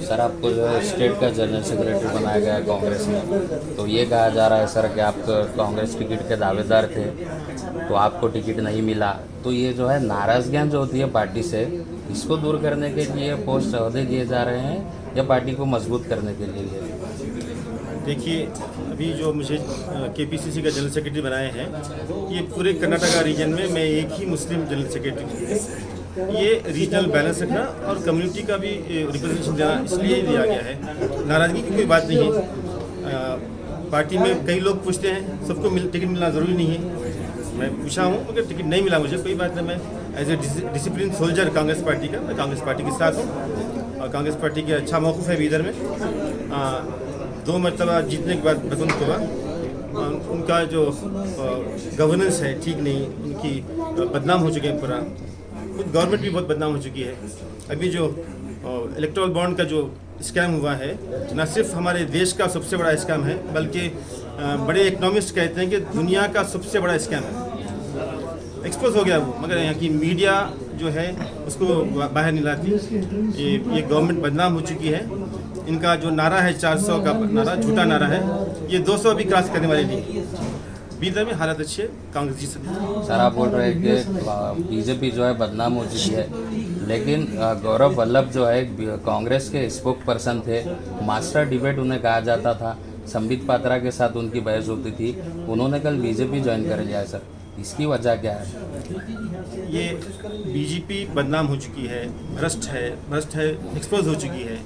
Sir आपको जो है स्टेट का जनरल सेक्रेटरी बनाया गया है कांग्रेस में, तो ये कहा जा रहा है सर कि आप कांग्रेस टिकट के दावेदार थे तो आपको टिकट नहीं मिला, तो ये जो है नाराजगियाँ जो होती है पार्टी से, इसको दूर करने के लिए पोस्ट अहदे दिए जा रहे हैं या पार्टी को मजबूत करने के लिए? देखिए, अभी जो मुझे केपीसीसी का जनरल सेक्रेटरी बनाए हैं, ये पूरे कर्नाटका रीजन में मैं एक ही मुस्लिम जनरल सेक्रेटरी हूँ। ये रीजनल बैलेंस रखना और कम्युनिटी का भी रिप्रेजेंटेशन देना इसलिए दिया गया है। नाराज़गी की कोई बात नहीं है। पार्टी में कई लोग पूछते हैं, सबको टिकट मिलना ज़रूरी नहीं है। मैं पूछा हूँ, अगर टिकट नहीं मिला मुझे कोई बात नहीं, मैं as a discipline soldier Congress party का, मैं कांग्रेस पार्टी के साथ हूँ और कांग्रेस पार्टी का अच्छा मौक़िफ़ है इधर में। 2 मरतबा जीतने के बाद बदौलतवा उनका जो गवर्नेंस है ठीक नहीं, उनकी बदनाम हो चुके हैं पूरा, खुद गवर्नमेंट भी बहुत बदनाम हो चुकी है। अभी जो इलेक्टोरल बॉन्ड का जो स्कैम हुआ है, न सिर्फ हमारे देश का सबसे बड़ा स्कैम है, बल्कि बड़े इकोनॉमिस्ट कहते हैं कि दुनिया का सबसे बड़ा स्कैम है। एक्सपोज हो गया वो, मगर यहाँ की मीडिया जो है उसको बाहर नहीं लाती। ये गवर्नमेंट बदनाम हो चुकी है। इनका जो नारा है 400 का नारा, झूठा नारा है। ये 200 अभी क्रॉस करने वाले नहीं। बीदर में हालत अच्छी है, कांग्रेस जी सकती। सर आप बोल रहे हैं कि बीजेपी जो है बदनाम हो चुकी है, लेकिन गौरव वल्लभ जो है कांग्रेस के स्पोक पर्सन थे, मास्टर डिबेट उन्हें कहा जाता था, संबित पात्रा के साथ उनकी बहस होती थी, उन्होंने कल बीजेपी ज्वाइन कर लिया है सर, इसकी वजह क्या है? ये बीजेपी बदनाम हो चुकी है, भ्रष्ट है, एक्सपोज हो चुकी है,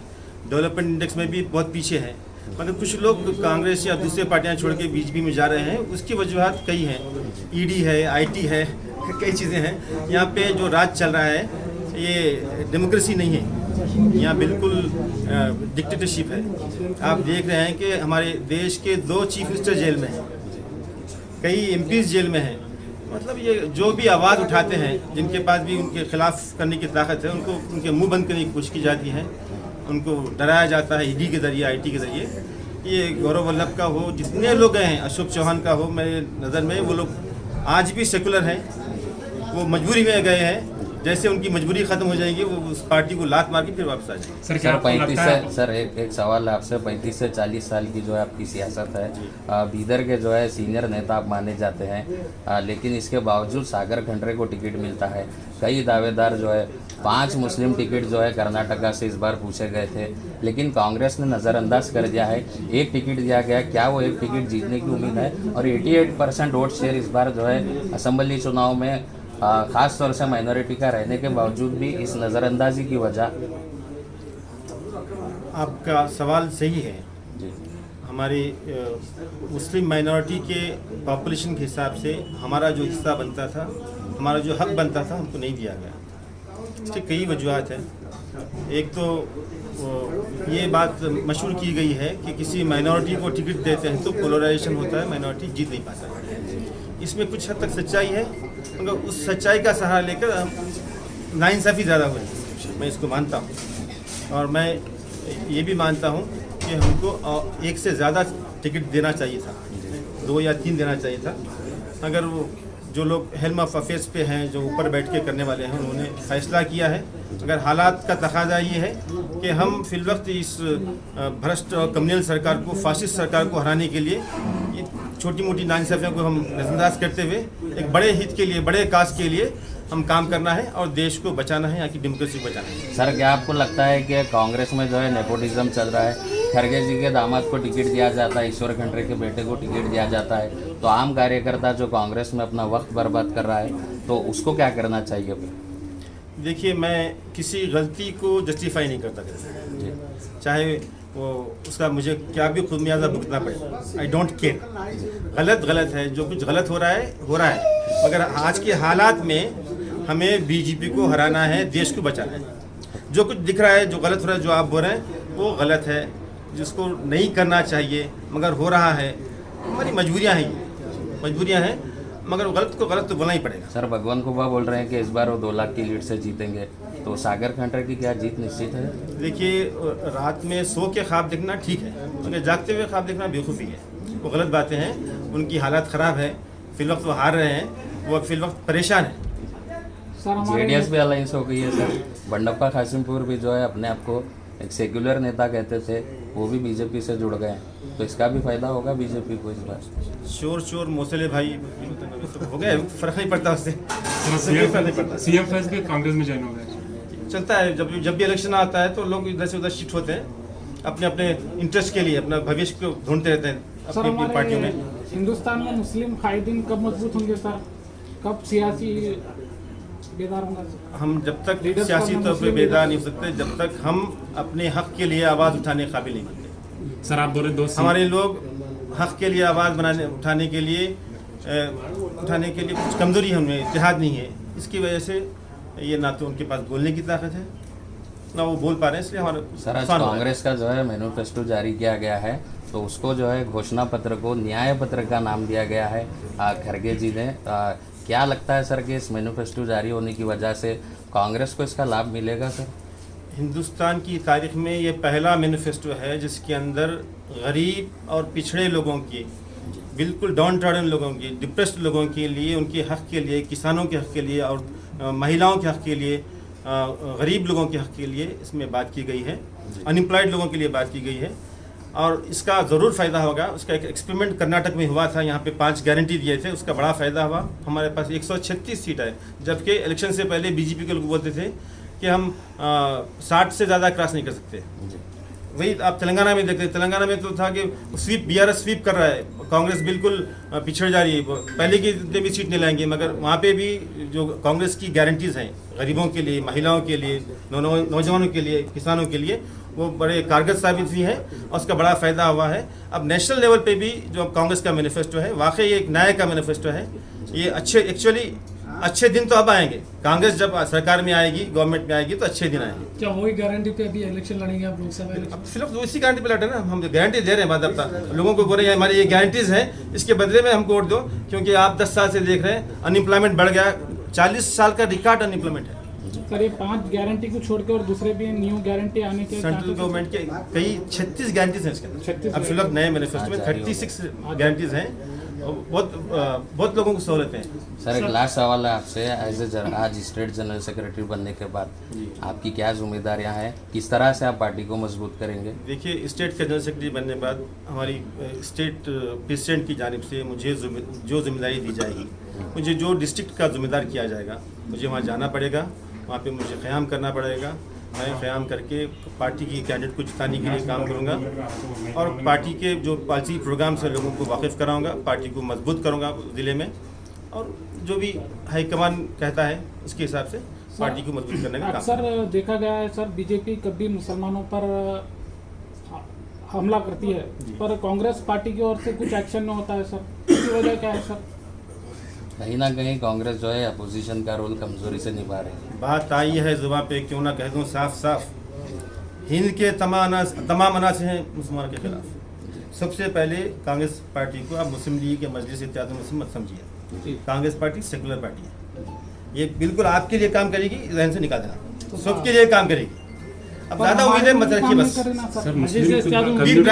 डेवलपमेंट इंडेक्स में भी बहुत पीछे है। मगर कुछ लोग कांग्रेस या दूसरे पार्टियां छोड़ के बीजेपी में जा रहे हैं, उसकी वजूहत कई हैं। ईडी है, आईटी है, कई चीज़ें हैं। यहाँ पे जो राज चल रहा है ये डेमोक्रेसी नहीं है, यहाँ बिल्कुल डिक्टेटरशिप है। आप देख रहे हैं कि हमारे देश के 2 चीफ मिनिस्टर जेल में हैं, कई एमपीज जेल में हैं। मतलब ये जो भी आवाज़ उठाते हैं, जिनके पास भी उनके खिलाफ करने की ताकत है, उनको उनके मुंह बंद करने की कोशिश की जाती है, उनको डराया जाता है ईडी के ज़रिए, आईटी के ज़रिए। ये गौरव वल्लभ का हो, जितने लोग गए हैं, अशोक चौहान का हो, मेरे नज़र में वो लोग आज भी सेकुलर हैं, वो मजबूरी में गए हैं। जैसे उनकी मजबूरी ख़त्म हो जाएगी, वो उस पार्टी को लात मार के फिर वापस आ जाएंगे। सर 35 से सर एक सवाल है आपसे, 35 से 40 साल की जो है आपकी सियासत है, बीदर के जो है सीनियर नेता आप माने जाते हैं, लेकिन इसके बावजूद सागर खंडरे को टिकट मिलता है। कई दावेदार जो है 5 मुस्लिम टिकट जो है कर्नाटका से इस बार पूछे गए थे, लेकिन कांग्रेस ने नज़रअंदाज कर दिया है, एक टिकट दिया गया। क्या वो एक टिकट जीतने की उम्मीद है? और 88% वोट शेयर इस बार जो है असेंबली चुनाव में खास तौर से माइनॉरिटी का रहने के बावजूद भी इस नज़रअंदाजी की वजह? आपका सवाल सही है जी। हमारी मुस्लिम माइनॉरिटी के पॉपुलेशन के हिसाब से हमारा जो हिस्सा बनता था, हमारा जो हक बनता था, हमको नहीं दिया गया। इसके कई वजूहत हैं। एक तो ये बात मशहूर की गई है कि किसी माइनॉरिटी को टिकट देते हैं तो पोलराइजेशन होता है, माइनॉरिटी जीत नहीं पाता है। इसमें कुछ हद तक सच्चाई है, मगर उस सच्चाई का सहारा लेकर नाइंसाफ़ी ज़्यादा हुई, मैं इसको मानता हूँ। और मैं ये भी मानता हूँ कि हमको 1 से ज़्यादा टिकट देना चाहिए था, 2 या 3 देना चाहिए था। अगर वो जो लोग हेल्म ऑफ अफेयर्स पे हैं, जो ऊपर बैठ के करने वाले हैं, उन्होंने फैसला किया है। अगर हालात का तकाजा ये है कि हम फिलवक्त इस भ्रष्ट और कम्युनल सरकार को, फासिस्ट सरकार को हराने के लिए छोटी मोटी नाइंसाफ़ियों को हम नज़रअंदाज करते हुए एक बड़े हित के लिए, बड़े काज के लिए हम काम करना है और देश को बचाना है, यहाँ की डेमोक्रेसी को बचाना है। सर क्या आपको लगता है कि कांग्रेस में जो है नेपोटिज्म चल रहा है? खरगे जी के दामाद को टिकट दिया जाता है, ईश्वर खंडरे के बेटे को टिकट दिया जाता है, तो आम कार्यकर्ता जो कांग्रेस में अपना वक्त बर्बाद कर रहा है, तो उसको क्या करना चाहिए? देखिए, मैं किसी गलती को जस्टिफाई नहीं करता जी, चाहे वो उसका मुझे क्या भी खुद मुआवजा भुगतना पड़े, आई डोंट केयर। गलत है, जो कुछ गलत हो रहा है, मगर आज के हालात में हमें बीजेपी को हराना है, देश को बचाना है। जो कुछ दिख रहा है, जो गलत हो रहा है, जो आप बोल रहे हैं वो गलत है, जिसको नहीं करना चाहिए मगर हो रहा है। हमारी मजबूरियाँ हैं, मगर गलत को गलत तो बोलना ही पड़ेगा। सर भगवान खुबा बोल रहे हैं कि इस बार वो 2 लाख की लीड से जीतेंगे, तो सागर खंडरे की क्या जीत निश्चित है? देखिए, रात में सो के ख्वाब देखना ठीक है, मगर जागते हुए ख्वाब देखना बेवकूफ़ी है, वो गलत बातें हैं। उनकी हालत ख़राब है, फिलवक्त वो हार रहे हैं, वो फिलवक्त परेशान है। जेडीएस भी अलायंस हो गई है सर, बंडप्पा कासिमपुर भी जो है अपने आप को एक सेक्युलर नेता कहते थे, वो भी बीजेपी से जुड़ गए हैं, तो इसका भी फायदा होगा बीजेपी को इस बार? शोर शोर मौसले भाई हो गए, फर्क नहीं पड़ता उससे, कोई फर्क नहीं पड़ता। सीएम फैज भी कांग्रेस में ज्वाइन हो गए। चलता है, जब भी इलेक्शन आता है तो लोग इधर से उधर शिफ्ट होते हैं, अपने अपने इंटरेस्ट के लिए, अपना भविष्य को ढूंढते रहते हैं सर, अपनी अपनी पार्टियों हमारे में। हिंदुस्तान में मुस्लिम कायदीन कब मजबूत होंगे सर? कब सियासी बेदार होंगे सर? हम जब तक लीडर्स सियासी का तौर पर मुस्लिम बेदार नहीं हो सकते, जब तक हम अपने हक के लिए आवाज़ उठाने के काबिल नहीं बनते। सर आप बोले दो हमारे लोग हक के लिए आवाज़ उठाने के लिए कुछ कमज़ोरी है उनमें, इत्तेहाद नहीं है। इसकी वजह से ये ना तो उनके पास बोलने की ताकत है, ना वो बोल पा रहे हैं, इसलिए हमारा सर आज नुकसान हो रहा है। कांग्रेस का जो है मैनिफेस्टो जारी किया गया है, तो उसको जो है घोषणा पत्र को न्याय पत्र का नाम दिया गया है खड़गे जी ने। क्या लगता है सर कि इस मैनिफेस्टो जारी होने की वजह से कांग्रेस को इसका लाभ मिलेगा सर? हिंदुस्तान की तारीख में ये पहला मैनिफेस्टो है जिसके अंदर गरीब और पिछड़े लोगों की, बिल्कुल डाउन ट्रॉडन लोगों की, डिप्रेस्ड लोगों के लिए, उनके हक के लिए, किसानों के हक के लिए और महिलाओं के हक के लिए, गरीब लोगों के हक के लिए इसमें बात की गई है, अनएम्प्लॉयड लोगों के लिए बात की गई है। और इसका ज़रूर फ़ायदा होगा। उसका एक एक्सपेरिमेंट कर्नाटक में हुआ था, यहाँ पे 5 गारंटी दिए थे, उसका बड़ा फ़ायदा हुआ। हमारे पास 136 सीट है, जबकि इलेक्शन से पहले बीजेपी के लोग बोलते थे कि हम 60 से ज़्यादा क्रॉस नहीं कर सकते। वही आप तेलंगाना में देखते, तेलंगाना में तो था कि स्वीप, बीआरएस स्वीप कर रहा है, कांग्रेस बिल्कुल पिछड़ जा रही है, पहले की जितने भी सीट नहीं लाएंगे। मगर वहाँ पे भी जो कांग्रेस की गारंटीज़ हैं गरीबों के लिए, महिलाओं के लिए, नौजवानों के लिए, किसानों के लिए, वो बड़े कारगर साबित हुई हैं और उसका बड़ा फ़ायदा हुआ है। अब नेशनल लेवल पे भी जो कांग्रेस का मैनिफेस्टो है, वाकई ये एक न्याय का मैनिफेस्टो है। ये अच्छे दिन तो अब आएंगे। कांग्रेस जब सरकार में आएगी, गवर्नमेंट में आएगी, तो अच्छे दिन आएंगे। क्या वही गारंटी पे अभी इलेक्शन लड़ेंगे आप लोकसभा इलेक्शन? अब सिर्फ तो इसी गारंटी पे लड़े ना, हम गारंटी दे रहे हैं। बाद लोगों को बोल रहे हैं हमारी ये गारंटीज हैं, इसके बदले में हमको वोट दो, क्योंकि आप 10 साल से देख रहे हैं अनएम्प्लॉयमेंट बढ़ गया, 40 साल का रिकॉर्ड अनएम्प्लॉयमेंट है। सर ये 5 गारंटी को छोड़ के और दूसरे भी न्यू गारंटी आने के सेंट्रल गवर्नमेंट के कई 36 गारंटीज हैं इसके अंदर। 36 अब फिलहाल नए मैनिफेस्टो में 36 गारंटीज हैं। बहुत लोगों को सहूलतें हैं। सर एक लास्ट सवाल है आपसे, आज स्टेट जनरल सेक्रेटरी बनने के बाद आपकी क्या जिम्मेदारियां हैं, किस तरह से आप पार्टी को मजबूत करेंगे? देखिए, स्टेट का जनरल सेक्रेटरी बनने के बाद हमारी स्टेट प्रेसिडेंट की जानिब से मुझे जो जिम्मेदारी दी जाएगी, मुझे जो डिस्ट्रिक्ट का जिम्मेदार किया जाएगा, मुझे वहाँ जाना पड़ेगा, वहाँ पे मुझे क़याम करना पड़ेगा। मैं क़याम करके पार्टी की कैंडिडेट को जिताने के लिए काम करूँगा और पार्टी के जो पॉलिसी प्रोग्राम से लोगों को वाकिफ़ कराऊँगा, पार्टी को मजबूत करूँगा ज़िले में, और जो भी हाईकमान कहता है उसके हिसाब से पार्टी को मजबूत करने का काम। अक्सर देखा गया है सर, बीजेपी कभी मुसलमानों पर हमला करती है, पर कांग्रेस पार्टी की ओर से कुछ एक्शन नहीं होता है सर, इसकी वजह क्या है सर? कहीं ना कहीं कांग्रेस जो है अपोजिशन का रोल कमजोरी से निभा रही है। बात आई है जुबान पे, क्यों ना कह दूं साफ साफ, हिंद के तमाम अनाज हैं मुसलमानों के खिलाफ। सबसे पहले कांग्रेस पार्टी को आप मुस्लिम लीग के मजलिस इत्तेहाद मुस्लिम मत समझिए। कांग्रेस पार्टी सेकुलर पार्टी है, ये बिल्कुल आपके लिए काम करेगी, जहन से निकाल देना, सबके लिए काम करेगी। अब ज़्यादा उम्मीदें मत रखिए बस। सर मुस्लिम